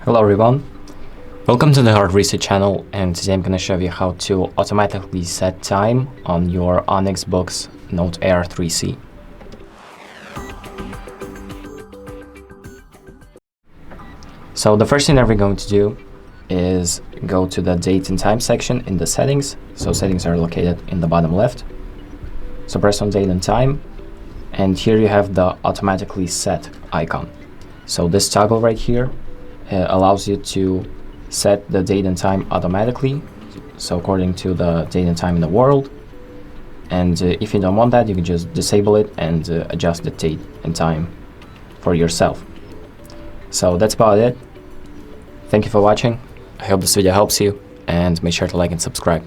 Hello everyone, welcome to the Hard Reset channel, and today I'm going to show you how to automatically set time on your ONYX Boox Note Air 3C. So the first thing that we're going to do is go to the date and time section in the settings. So settings are located in the bottom left. So press on date and time, and here you have the automatically set icon. So this toggle right here allows you to set the date and time automatically, so according to the date and time in the world. And if you don't want that, you can just disable it and adjust the date and time for yourself. So that's about it. Thank you for watching. I hope this video helps you, and make sure to like and subscribe.